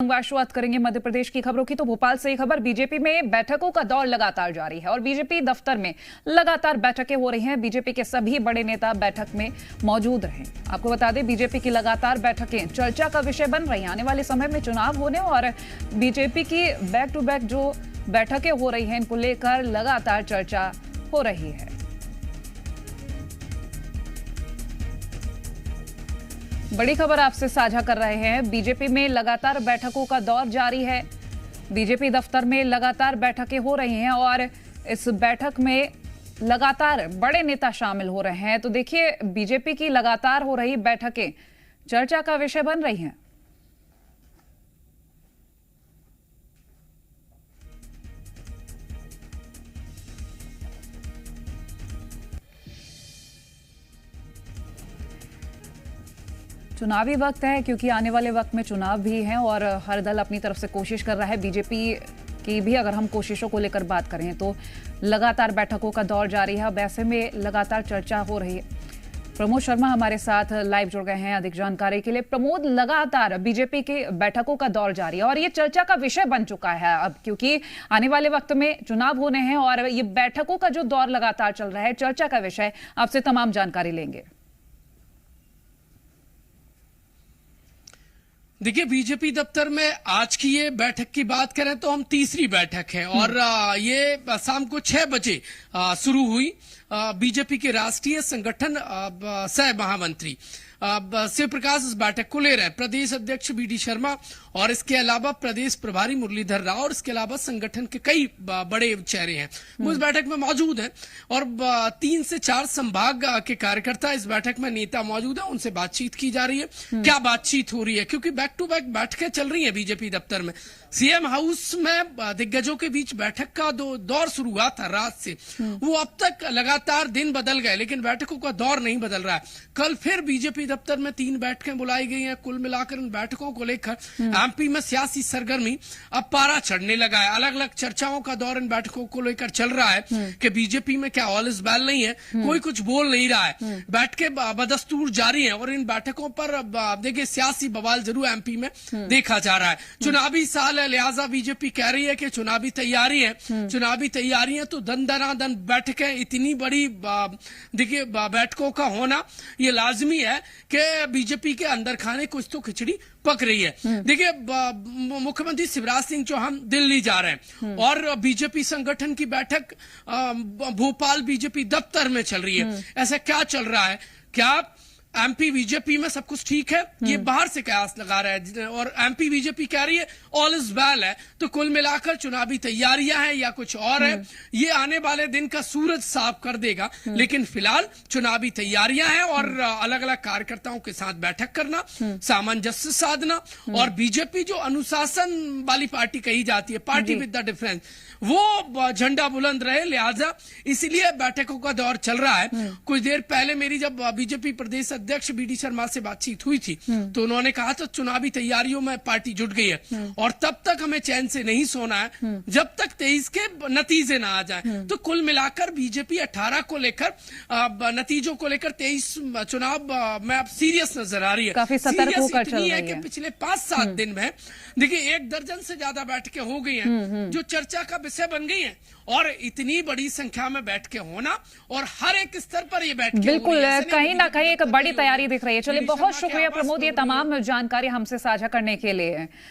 शुरुआत करेंगे मध्य प्रदेश की खबरों की। तो भोपाल से खबर, बीजेपी में बैठकों का दौर लगातार जारी है और बीजेपी दफ्तर में लगातार बैठकें हो रही हैं। बीजेपी के सभी बड़े नेता बैठक में मौजूद रहे। आपको बता दें, बीजेपी की लगातार बैठकें चर्चा का विषय बन रही हैं। आने वाले समय में चुनाव होने और बीजेपी की बैक टू बैक जो बैठकें हो रही हैं, इनको लेकर लगातार चर्चा हो रही है। बड़ी खबर आपसे साझा कर रहे हैं। बीजेपी में लगातार बैठकों का दौर जारी है। बीजेपी दफ्तर में लगातार बैठकें हो रही हैं और इस बैठक में लगातार बड़े नेता शामिल हो रहे हैं। तो देखिए, बीजेपी की लगातार हो रही बैठकें चर्चा का विषय बन रही हैं। चुनावी वक्त है, क्योंकि आने वाले वक्त में चुनाव भी हैं और हर दल अपनी तरफ से कोशिश कर रहा है। बीजेपी की भी अगर हम कोशिशों को लेकर बात करें तो लगातार बैठकों का दौर जारी है। अब ऐसे में लगातार चर्चा हो रही है। प्रमोद शर्मा हमारे साथ लाइव जुड़ गए हैं अधिक जानकारी के लिए। प्रमोद, लगातार बीजेपी की बैठकों का दौर जारी है और ये चर्चा का विषय बन चुका है अब, क्योंकि आने वाले वक्त में चुनाव होने हैं और ये बैठकों का जो दौर लगातार चल रहा है, चर्चा का विषय। आपसे तमाम जानकारी लेंगे। देखिए, बीजेपी दफ्तर में आज की ये बैठक की बात करें तो हम तीसरी बैठक है और ये शाम को 6 बजे शुरू हुई। बीजेपी के राष्ट्रीय संगठन सह महामंत्री शिव प्रकाश इस बैठक को ले रहे हैं। प्रदेश अध्यक्ष बीडी शर्मा और इसके अलावा प्रदेश प्रभारी मुरलीधर राव और इसके अलावा संगठन के कई बड़े चेहरे हैं, वो इस बैठक में मौजूद हैं और 3 से 4 संभाग के कार्यकर्ता इस बैठक में नेता मौजूद हैं। उनसे बातचीत की जा रही है। क्या बातचीत हो रही है, क्योंकि बैक टू बैक बैठकें चल रही है बीजेपी दफ्तर में। सीएम हाउस में दिग्गजों के बीच बैठक का दौर शुरू हुआ था रात से, वो अब तक लगातार दिन बदल गए, लेकिन बैठकों का दौर नहीं बदल रहा है। कल फिर बीजेपी दफ्तर में 3 बैठकें बुलाई गई हैं। कुल मिलाकर इन बैठकों को लेकर एमपी में सियासी सरगर्मी अब पारा चढ़ने लगा है। अलग अलग चर्चाओं का दौर इन बैठकों को लेकर चल रहा है कि बीजेपी में क्या ऑल इज वेल नहीं है, कोई कुछ बोल नहीं रहा है। बैठकें बदस्तूर जारी है और इन बैठकों पर देखिए सियासी बवाल जरूर एमपी में देखा जा रहा है। चुनावी साल है, लिहाजा बीजेपी कह रही है कि चुनावी तैयारी है। चुनावी तैयारी है तो दन दनादन बैठकें, इतनी बड़ी देखिए बैठकों का होना ये लाजमी है कि बीजेपी के अंदर खाने कुछ तो खिचड़ी पक रही है। देखिए, मुख्यमंत्री शिवराज सिंह चौहान दिल्ली जा रहे हैं और बीजेपी संगठन की बैठक भोपाल बीजेपी दफ्तर में चल रही है। ऐसा क्या चल रहा है? क्या एमपी बीजेपी में सब कुछ ठीक है? ये बाहर से कयास लगा रहा है और एमपी बीजेपी कह रही है ऑल इज वेल है। तो कुल मिलाकर चुनावी तैयारियां हैं या कुछ और है, ये आने वाले दिन का सूरज साफ कर देगा। लेकिन फिलहाल चुनावी तैयारियां हैं और अलग अलग कार्यकर्ताओं के साथ बैठक करना, सामंजस्य साधना और बीजेपी जो अनुशासन वाली पार्टी कही जाती है, पार्टी विद द डिफरेंस, वो झंडा बुलंद रहे। लिहाजा इसलिए बैठकों का दौर चल रहा है। कुछ देर पहले मेरी जब बीजेपी प्रदेश अध्यक्ष बीडी शर्मा से बातचीत हुई थी तो उन्होंने कहा था चुनावी तैयारियों में पार्टी जुट गई है और तब तक हमें चैन से नहीं सोना है जब तक 23 के नतीजे ना आ जाए। तो कुल मिलाकर बीजेपी 18 को लेकर नतीजों को लेकर 23 चुनाव में अब सीरियस नजर आ रही है। काफी सतर्क होकर चल रही है कि पिछले 5-7 दिन में देखिए 1 दर्जन से ज्यादा बैठकें हो गई हैं जो चर्चा का विषय बन गई हैं और इतनी बड़ी संख्या में बैठकें होना और हर एक स्तर पर ये बैठकें बिल्कुल कहीं ना कहीं एक बड़ी तैयारी दिख रही है। चलिए, बहुत शुक्रिया प्रमोद, ये तमाम जानकारी हमसे साझा करने के लिए।